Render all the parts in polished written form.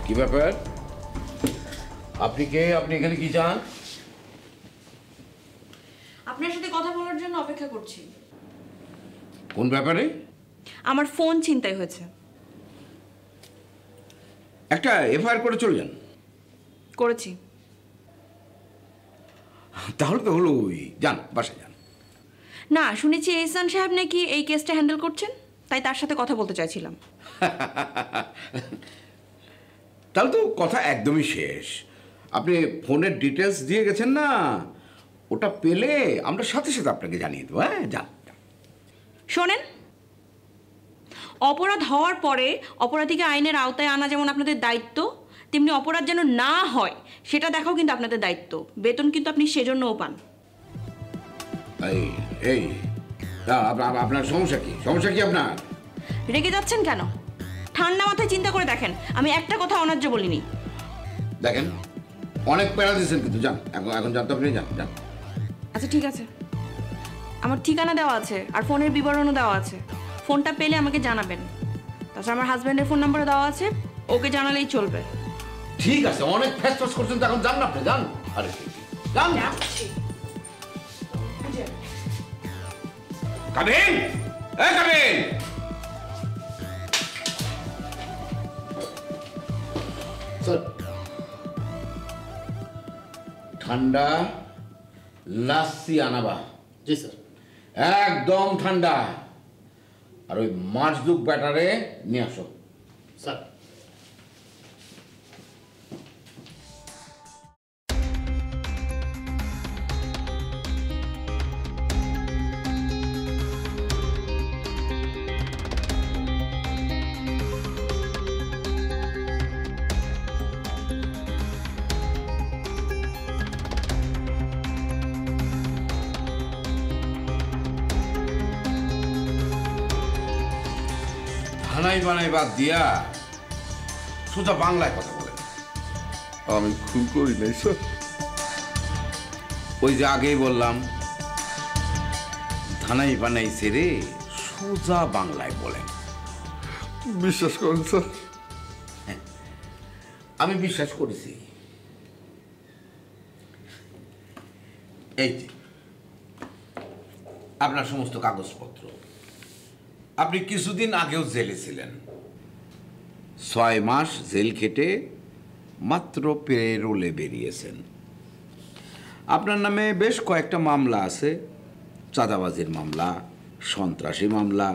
কি ব্যাপার? আপনি কে? আপনি এখানে কি চান? আপনার সাথে কথা বলার জন্য অপেক্ষা করছি। কোন ব্যাপারে? আমার ফোন ছিনতাই হয়েছে। একটা এফআইআর করে চলে যান। করেছি। তাহলে তো হলো, যান বাসায় যান। না, শুনেছি এহসান সাহেব নাকি এই কেসটা হ্যান্ডেল করছেন, তাই তার সাথে কথা বলতে চাইছিলাম। তাহলে তো কথা একদমই শেষ। আপনি ফোনের ডিটেলস দিয়ে গেছেন না, ওটা পেলে আমরা সাথে সাথে আপনাকে জানিয়ে দেবো। হ্যাঁ, যান। শোনেন, অপরাধ হওয়ার পরে অপরাধীকে আইনের আওতায় আনা যেমন আপনাদের দায়িত্ব, তেমনি অপরাধ যেন না হয় সেটা দেখাও কিন্তু আপনাদের দায়িত্ব। বেতন কিন্তু আপনি সেজন্যও পান। এই আপনার সমস্যা কি? সমস্যা কি আপনার? রেগে যাচ্ছেন কেন? ঠান্ডা মাথায় চিন্তা করে দেখেন, আমি একটা কথা অন্যায্য বলিনি। দেখেন, অনেক প্যারা দিয়েছেন কিন্তু যান, এখন যান তো আপনি, যান যান। আচ্ছা ঠিক আছে, আমার ঠিকানা দেওয়া আছে আর ফোনের বিবরণও দেওয়া আছে। ফোনটা পেলে আমাকে জানাবেন। তাছাড়া আমার হাজব্যান্ডের ফোন নাম্বারও দেওয়া আছে, ওকে জানালেই চলবে। ঠিক আছে, অনেক ফ্যাস করছেন তো, এখন যান না আপনি, যান। আরে যান। কাবিন, এই কাবিন। ঠান্ডা লাস্সি আনাবা। জি স্যার। একদম ঠান্ডা। আর ওই মাছদুক ব্যাটারে নিয়ে আসো। স্যার। ধানাই বানাই বাদ দিয়া সোজা বাংলায় কথা বলেন। আমি খুন করি নাই স্যার। ওই যে আগেই বললাম, ধানাই বানাই ছেড়ে সোজা বাংলায় বলেন। বিশ্বাস করেন স্যার? আমি বিশ্বাস করেছি। এই যে আপনার সমস্ত কাগজপত্র। আপনি কিছুদিন আগেও জেলে ছিলেন, 6 মাস জেল খেটে মাত্র পেরোলে বেরিয়েছেন। আপনার নামে বেশ কয়েকটা মামলা আছে, চাঁদাবাজির মামলা, সন্ত্রাসী মামলা,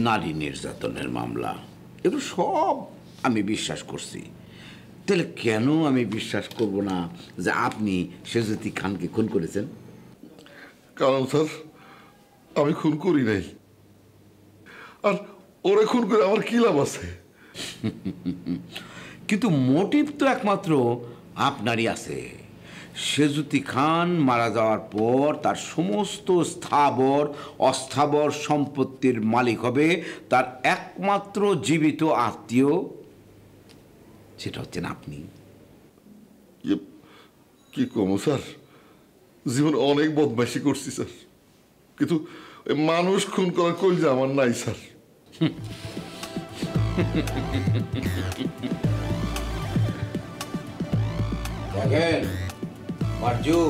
নারী নির্যাতনের মামলা। এগুলো সব আমি বিশ্বাস করছি। তাহলে কেন আমি বিশ্বাস করব না যে আপনি সেজুতি খানকে খুন করেছেন? কারণ স্যার, আমি খুন করি নাই। আর ওরে খুন করে আমার কি লাভ আছে? কিন্তু মোটিভ তো একমাত্র আপনারই আছে। সেজুতি খান মারা যাওয়ার পর তার সমস্ত স্থাবর অস্থাবর সম্পত্তির মালিক হবে তার একমাত্র জীবিত আত্মীয়, সেটা হচ্ছেন আপনি। কি কম স্যার, জীবন অনেক বদমাইশি করছি স্যার, কিন্তু মানুষ খুন করার কলজা আমার নাই স্যার। দেখেন মার্জু,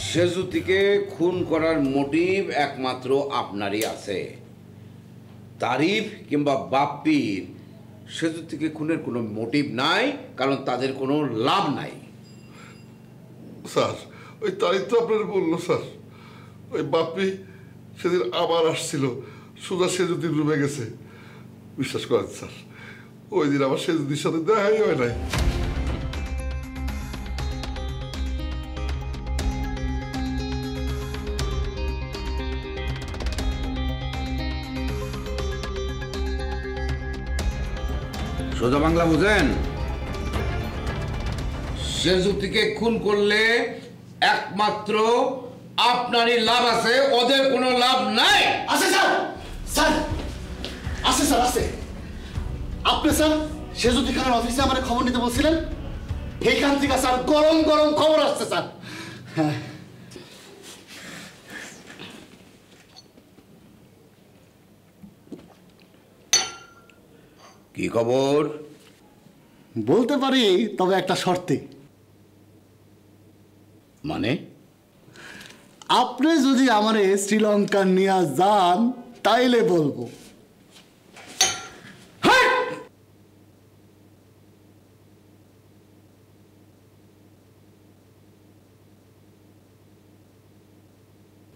সেজুতিকে খুন করার মোটিভ একমাত্র আপনারই আছে। তারিফ কিংবা বাপ্পির সেজুতিকে খুনের কোনো মোটিভ নাই, কারণ তাদের কোনো লাভ নাই। স্যার, ওই তারিখ তো আপনার বললো স্যার, ওই বাপ্পি সেদিন আবার আসছিল, সোজা সেজুতির রুমে গেছে। বিশ্বাস করেন স্যার, ওই দিন আমার সেজুতির সাথে দেখাই হয় নাই। সোজা বাংলা বুঝেন? সেজুতিকে খুন করলে একমাত্র আপনারই লাভ আছে, ওদের কোনো লাভ নাই। আছে স্যার, স্যার আছে, স্যার আছে। আপনি স্যার সেজুতি খানের অফিসে আমার খবর নিতে বলছিলেন, এইখান থেকে স্যার গরম গরম খবর আসছে স্যার। হ্যাঁ কি খবর? বলতে পারি, তবে একটা শর্তে। মানে? আপনি যদি আমারে শ্রীলঙ্কা নিয়ে যান তাইলে বলবো।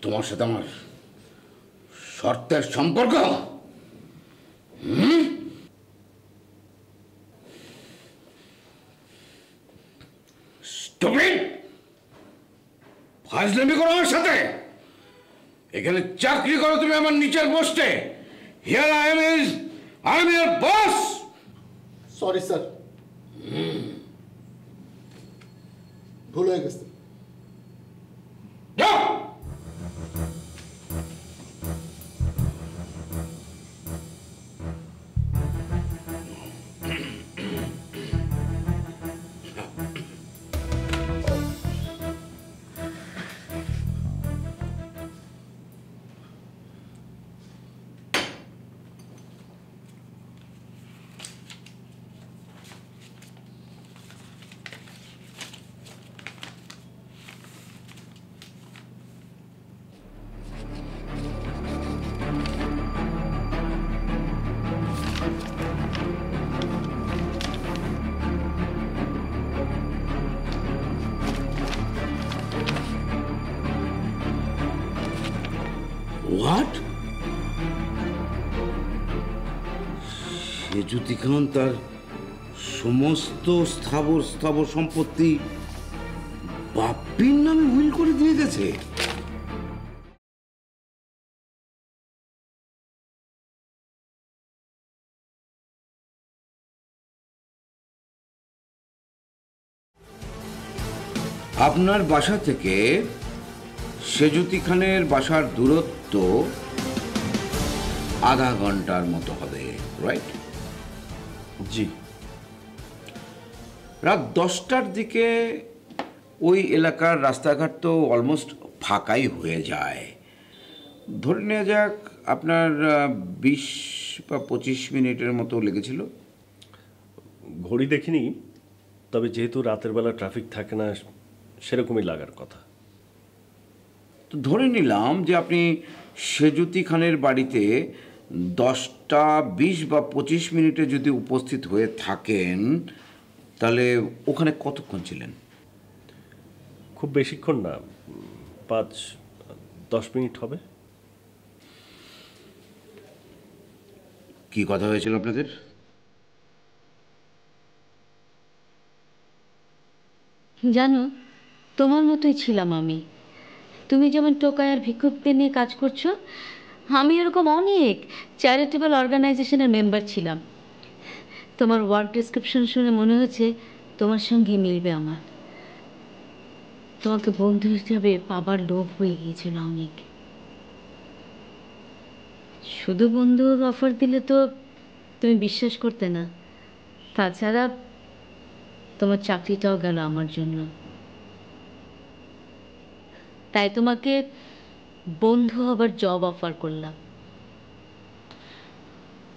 তোমার সাথে আমার শর্তের সম্পর্ক? ফাজলামি করো আমার সাথে? এখানে চাকরি করো তুমি আমার নিচের পোস্টে। Here I am your boss. Sorry sir, ভুল হয়ে গেছে। যাও। হোয়াট? সেজুতি খান তার সমস্ত স্থাবর সম্পত্তি বাপ্পির নামে উইল করে দিয়ে গেছে? আপনার বাসা থেকে সেজুতি খানের বাসার দূরত্ব আধা ঘন্টার মতো হবে, রাইট? জি। রাত 10টার দিকে ওই এলাকার রাস্তাঘাট তো অলমোস্ট ফাঁকাই হয়ে যায়। ধরে নেওয়া যাক আপনার 20 বা 25 মিনিটের মতো লেগেছিল। ঘড়ি দেখিনি, তবে যেহেতু রাতের বেলা ট্রাফিক থাকে না, সেরকমই লাগার কথা। তো ধরে নিলাম যে আপনি সেজুতি খানের বাড়িতে 10টা 20 বা 25 মিনিটে যদি উপস্থিত হয়ে থাকেন, তাহলে ওখানে কতক্ষণ ছিলেন? খুব বেশিক্ষণ না, 5-10 মিনিট হবে। কি কথা হয়েছিল আপনাদের? জানো, তোমার মতোই ছিলাম আমি। তুমি যেমন টোকাই আর ভিক্ষুকদের নিয়ে কাজ করছো, আমি এরকম অনেক চ্যারিটেবল অর্গানাইজেশনের মেম্বার ছিলাম। তোমার ওয়ার্ক ডেসক্রিপশন শুনে মনে হচ্ছে তোমার সঙ্গে মিলবে আমার। তোমাকে বন্ধু হিসাবে পাবার লোভ হয়ে গিয়েছিল অনেক। শুধু বন্ধুর অফার দিলে তো তুমি বিশ্বাস করতে না। তাছাড়া তোমার চাকরিটাও গেল আমার জন্য। তাই তোমাকে বন্ধু হবার জব অফার করলাম।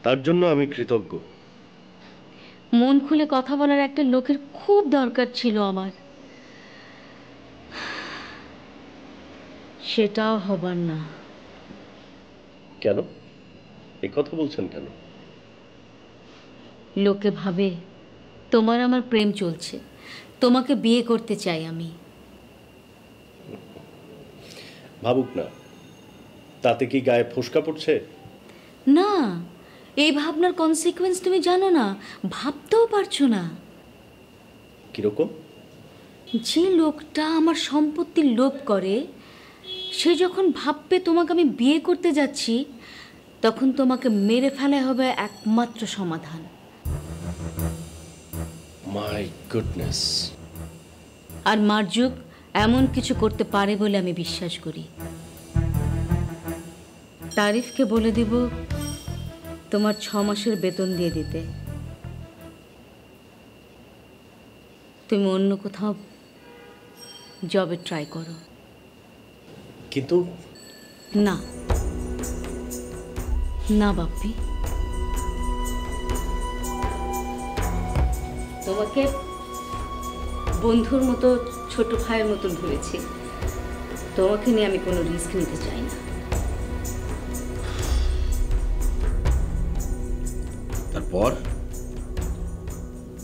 তার জন্য আমি কৃতজ্ঞ। মন খুলে কথা বলার একটা লোকের খুব দরকার ছিল আমার। সেটাও হবার না। কেন এই কথা বলছেন কেন? লোকে ভাবে তোমার আমার প্রেম চলছে, তোমাকে বিয়ে করতে চাই আমি। ভাবুক না, তাতে কি গায়ে ফোসকা পড়ছে? না, এই ভাবনার কনসিকুয়েন্স তুমি জানো না, ভাবতেও পারছো না। কিরকম? যে লোকটা আমার সম্পত্তির লোভ করে, সে যখন ভাববে তোমাকে আমি বিয়ে করতে যাচ্ছি, তখন তোমাকে মেরে ফেলা হবে একমাত্র সমাধান। My goodness. আর মার্জুক এমন কিছু করতে পারে বলে আমি বিশ্বাস করি। তারিফকে বলে দিব তোমার 6 মাসের বেতন দিয়ে দিতে। তুমি অন্য কোথাও জবে ট্রাই করো। কিন্তু না না বাপ্পি, তোমাকে বন্ধুর মতো, ছোট ভাইয়ের মতন ধরেছি। তোমাকে নিয়ে আমি কোনো রিস্ক নিতে চাই না। তারপর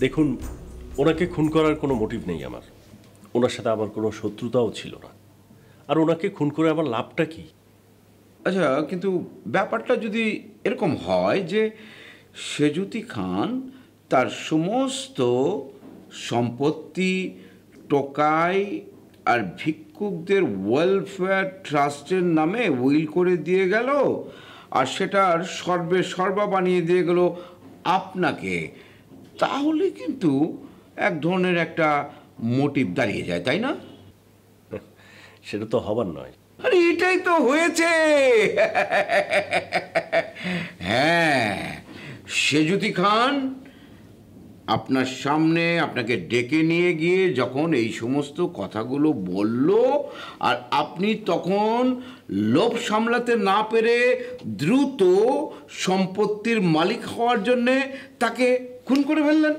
দেখুন, ওনাকে খুন করার কোনো মোটিভ নেই আমার। ওনার সাথে আমার কোনো শত্রুতাও ছিল না। আর ওনাকে খুন করে আমার লাভটা কি? আচ্ছা, কিন্তু ব্যাপারটা যদি এরকম হয় যে সেজুতি খান তার সমস্ত সম্পত্তি টোকাই আর ভিক্ষুকদের ওয়েলফেয়ার ট্রাস্টের নামে উইল করে দিয়ে গেল, আর সেটার সর্বা বানিয়ে দিয়ে গেল আপনাকে, তাহলে কিন্তু এক ধরনের একটা মোটিভ দাঁড়িয়ে যায়, তাই না? সেটা তো হবার নয়। আরে এটাই তো হয়েছে। হ্যাঁ, সেজুতি খান আপনার সামনে আপনাকে ডেকে নিয়ে গিয়ে যখন এই সমস্ত কথাগুলো বলল, আর আপনি তখন লোভ সামলাতে না পেরে দ্রুত সম্পত্তির মালিক হওয়ার জন্যে তাকে খুন করে ফেললেন।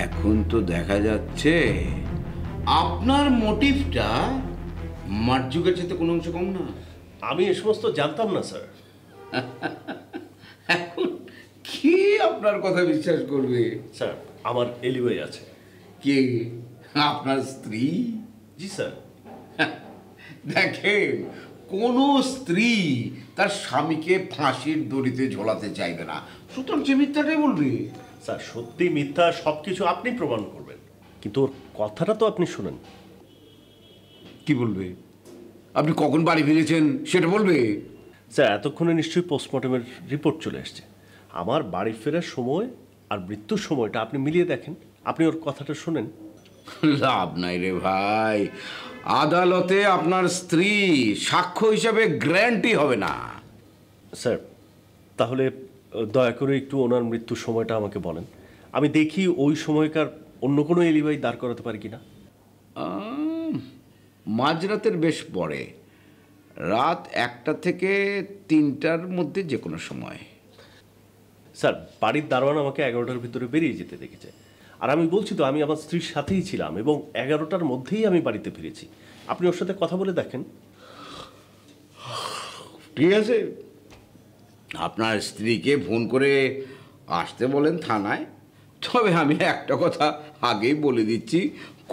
এখন তো দেখা যাচ্ছে আপনার মোটিভটা মার্জুকের সাথে কোনো অংশ কম না। আমি এ সমস্ত জানতাম না স্যার। এখন কি আপনার কথা বিশ্বাস করবে? স্যার, আমার এলিওয়ে আছে। কে? আপনার স্ত্রী? জি স্যার। দেখেন, কোনো স্ত্রী তার স্বামীকে ফাঁসির দড়িতে ঝোলাতে চাইবে না, সুতরাং যে মিথ্যাটাই বলবে। স্যার, সত্যি মিথ্যা সব কিছু আপনি প্রমাণ করবেন, কিন্তু ওর কথাটা তো আপনি শুনেন। কি বলবে? আপনি কখন বাড়ি ফিরেছেন সেটা বলবে? স্যার, এতক্ষণে নিশ্চয়ই পোস্টমর্টমের রিপোর্ট চলে এসছে। আমার বাড়ি ফেরার সময় আর মৃত্যুর সময়টা আপনি মিলিয়ে দেখেন, আপনি ওর কথাটা শুনেন। লাভ নাই রে ভাই, আদালতে আপনার স্ত্রী সাক্ষ্য হিসাবে গ্যারান্টি হবে না। স্যার, তাহলে দয়া করে একটু ওনার মৃত্যুর সময়টা আমাকে বলেন, আমি দেখি ওই সময়কার অন্য কোনো এলিবাই দাঁড় করাতে পারি কিনা। মাঝরাতের বেশ পরে, রাত 1টা থেকে 3টার মধ্যে যে কোনো সময়। স্যার, বাড়ির দারোয়ান আমাকে 11টার ভিতরে বেরিয়ে যেতে দেখেছে, আর আমি বলছি তো আমি আমার স্ত্রীর সাথেই ছিলাম এবং 11টার মধ্যেই আমি বাড়িতে ফিরেছি। আপনি ওর সাথে কথা বলে দেখেন। ঠিক আছে, আপনার স্ত্রীকে ফোন করে আসতে বলেন থানায়। তবে আমি একটা কথা আগেই বলে দিচ্ছি,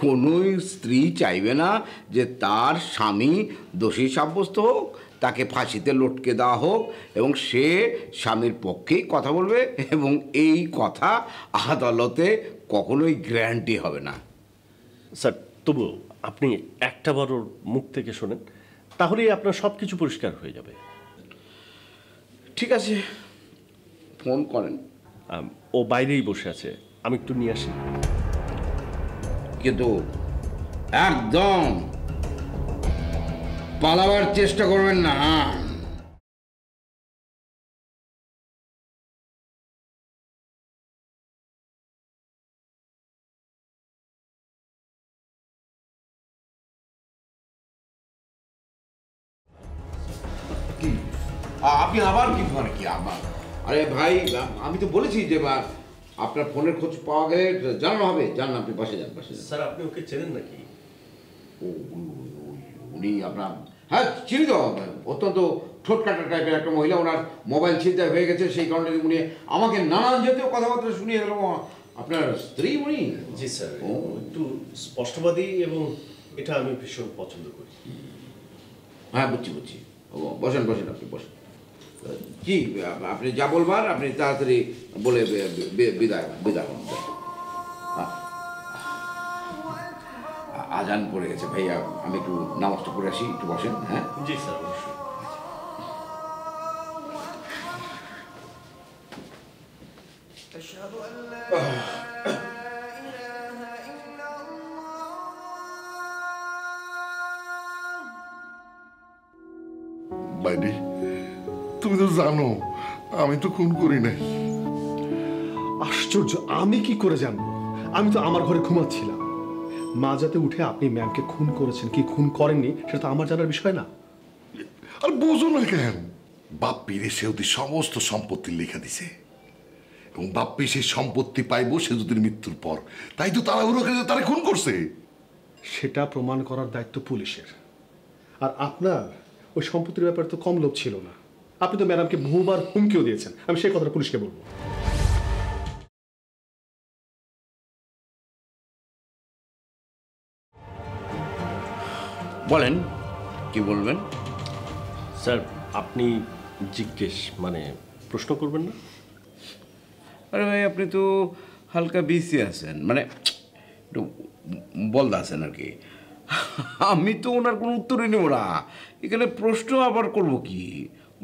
কোনো স্ত্রী চাইবে না যে তার স্বামী দোষী সাব্যস্ত হোক, তাকে ফাঁসিতে লটকে দেওয়া হোক, এবং সে স্বামীর পক্ষেই কথা বলবে, এবং এই কথা আদালতে কখনোই গ্যারান্টি হবে না। স্যার, তবু আপনি একটাবার ওর মুখ থেকে শোনেন, তাহলেই আপনার সব কিছু পরিষ্কার হয়ে যাবে। ঠিক আছে, ফোন করেন। ও বাইরেই বসে আছে, আমি একটু নিয়ে আসি। কিন্তু একদম পালাবার চেষ্টা করবেন না। কি আপনি আবার কি মানে কি আবার? আরে ভাই, আমি তো বলেছি যে আপনার ফোনের খোঁজ পাওয়া গেলে জানানো হবে। জান, আপনি পাশে যান, পাশে যান। স্যার, আপনি ওকে চেনেন নাকি? উনি আপনার, হ্যাঁ চিনি তো, অত্যন্ত ঠোঁটকাটা টাইপের একটা মহিলা। ওনার মোবাইল ছিনতাই হয়ে গেছে, সেই কারণে উনি আমাকে নানান জাতীয় কথাবার্তা শুনিয়ে গেল। আপনার স্ত্রী উনি? জি স্যার, একটু স্পষ্টবাদী এবং এটা আমি ভীষণ পছন্দ করি। হ্যাঁ, বুঝছি। বসেন, আপনি বসেন। কি আপনি যা বলবার আপনি তাড়াতাড়ি বলে বিদায় হন। আজান পড়ে গেছে ভাইয়া, আমি একটু নামাজটা পড়ে আসি, একটু বসেন। হ্যাঁ জি স্যার, অবশ্যই। বাইরে, তুমি তো জানো আমি তো খুন করি নাই। আশ্চর্য, আমি কি করে জানবো? আমি তো আমার ঘরে ঘুমাচ্ছিলাম। মা যাতে উঠে আপনি ম্যামকে খুন করেছেন কি খুন করেননি সেটা তো আমার জানার বিষয় না। আর বোঝো না কেন? বাপ্পির সে যদি সমস্ত সম্পত্তি লেখা দিছে এবং বাপ্পি সেই সম্পত্তি পাইবো সেজুতির মৃত্যুর পর, তাই তো তাড়াহুড়ো করে তারা খুন করছে। সেটা প্রমাণ করার দায়িত্ব পুলিশের। আর আপনার ওই সম্পত্তির ব্যাপারে তো কম লোভ ছিল না। আপনি তো ম্যাডামকে বহুবার হুমকিও দিয়েছেন। আমি সেই কথাটা পুলিশকে বলবো। বলেন কি বলবেন? স্যার আপনি জিজ্ঞেস মানে প্রশ্ন করবেন না? আরে ভাই, আপনি তো হালকা বিসি আছেন, মানে একটু বলদা আছেন আর কি। আমি তো ওনার কোনো উত্তরই নেব না, এখানে প্রশ্ন আবার করব কি?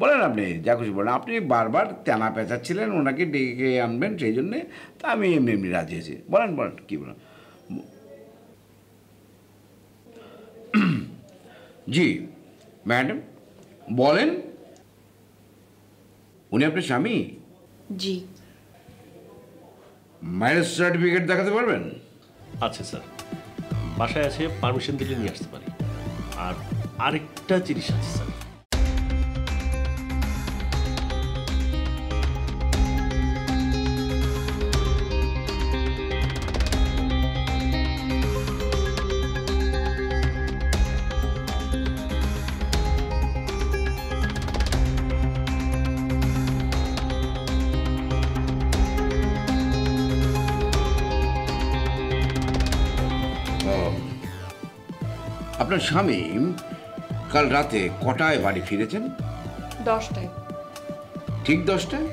বলেন, আপনি যা খুশি বলেন। আপনি বারবার তেনা পেঁচাচ্ছিলেন ওনাকে ডেকে আনবেন, সেই জন্যে তা আমি এমনি এমনি রাজি আছি। বলেন বলেন কী বলেন। জি ম্যাডাম বলেন। উনি আপনার স্বামী? জি। ম্যারেজ সার্টিফিকেট দেখাতে পারবেন? আচ্ছা স্যার, বাসায় আছে, পারমিশন দিলে নিয়ে আসতে পারি। আর আরেকটা জিনিস আছে স্যার। আপনার স্বামী কাল রাতে কটায় বাড়ি ফিরেছেন? 10টায়। ঠিক 10টায়?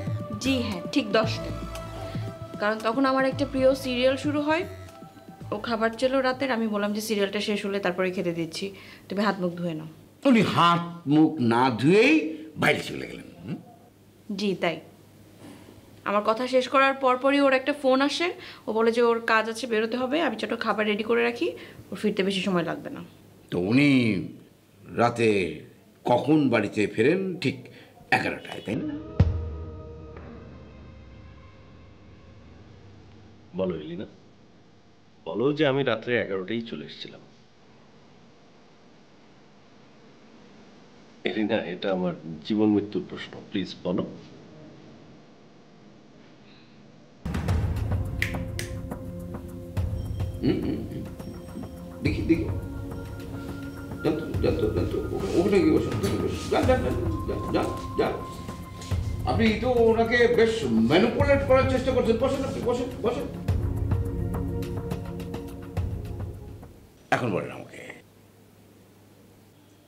জি হ্যাঁ, ঠিক 10টায়। কারণ তখন আমার একটা প্রিয় সিরিয়াল শুরু হয়। ও খাবার ছিল রাতের, আমি বললাম যে সিরিয়ালটা শেষ হলে তারপরে খেতে দিচ্ছি, তুমি হাত মুখ ধুয়ে নাও। উনি হাত মুখ না ধুয়েই বাইরে চলে গেলেন? জি তাই। আমার কথা শেষ করার পরপরই ওর একটা ফোন আসে। ও বলে যে ওর কাজ আছে, বেরোতে হবে, আমি ছোটো খাবার রেডি করে রাখি, ওর ফিরতে বেশি সময় লাগবে না। তো উনি রাতে কখন বাড়িতে ফেরেন? ঠিক 11টায়, তাই না? বলো এলিনা, বলো যে আমি রাত্রে 11টায় চলে এসেছিলাম। এলিনা, এটা আমার জীবন মৃত্যুর প্রশ্ন, প্লিজ বলো। দেখি দেখি, ওখানে গিয়ে বসুন, যান। আপনি তো ওনাকে বেশ ম্যানিপুলেট করার চেষ্টা করছেন। বসেন আপনি, বসেন বসেন। এখন বলেন আমাকে,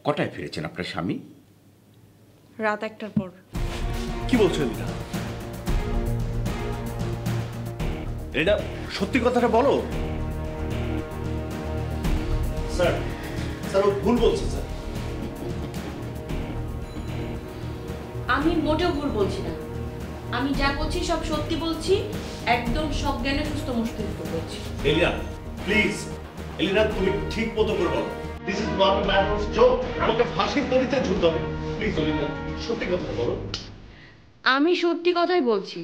কটায় ফিরেছেন আপনার স্বামী? রাত 1টার পর। কি বলছো এলিনা? এলিনা, সত্যি কথাটা বলো। স্যার, ও ভুল বলছে স্যার। আমি মোটেও ভুল বলছি না, আমি যা বলছি সব সত্যি বলছি, একদম সজ্ঞানে সুস্থ মস্তিষ্কে বলছি। এলিনা প্লিজ, এলিনা তুমি ঠিক মতো করে বলো। This is not a matter of joke. আমাকে ফাঁসির দড়িতে ঝুলতে হবে। প্লিজ এলিনা, সত্যি কথা বলো। আমি সত্যি কথাই বলছি।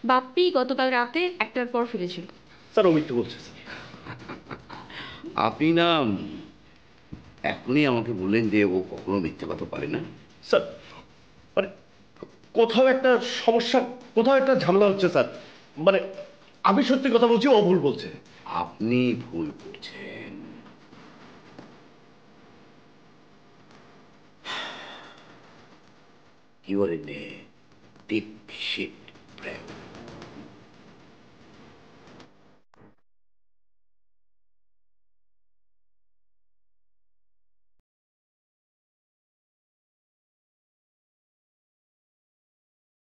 বাপ্পি গতকাল রাতে 1টার পর ফিরেছিল। স্যার ও মিথ্যে বলছে স্যার। আপনি না এখনই আমাকে বললেন যে ও কখনো মিথ্যে কথা পারে না। স্যার মানে কোথাও একটা সমস্যা, কোথাও একটা ঝামেলা হচ্ছে স্যার। মানে আমি সত্যি কথা বলছি, ও ভুল বলছে। আপনি ভুল করছেন। You are in a deep shit, Prem.